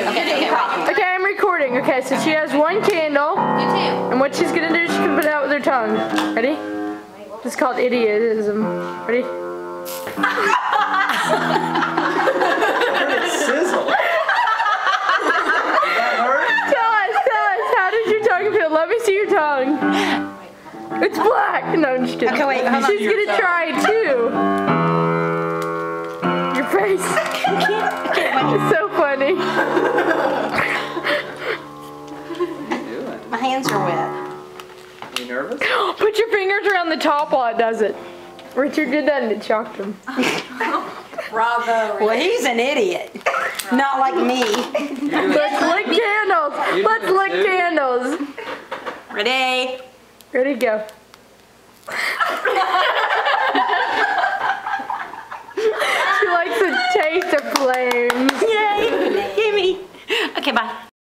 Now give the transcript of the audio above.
Okay, I'm recording. Okay, so she has one candle. You too. And what she's gonna do is she's gonna put it out with her tongue. Ready? It's called idiotism. Ready? Sizzle. Tell us, how does your tongue feel? Let me see your tongue. It's black. No, I'm just kidding. Okay, wait, hold on. She's gonna try too. Your face. It's so funny. My hands are wet. You nervous? Put your fingers around the top while it does it. Richard did that and it shocked him. Bravo. Well, he's an idiot. Not like me. Let's lick candles. Let's lick candles. Ready? Ready, go. She likes the taste of flames. Yay! Gimme. Okay, bye.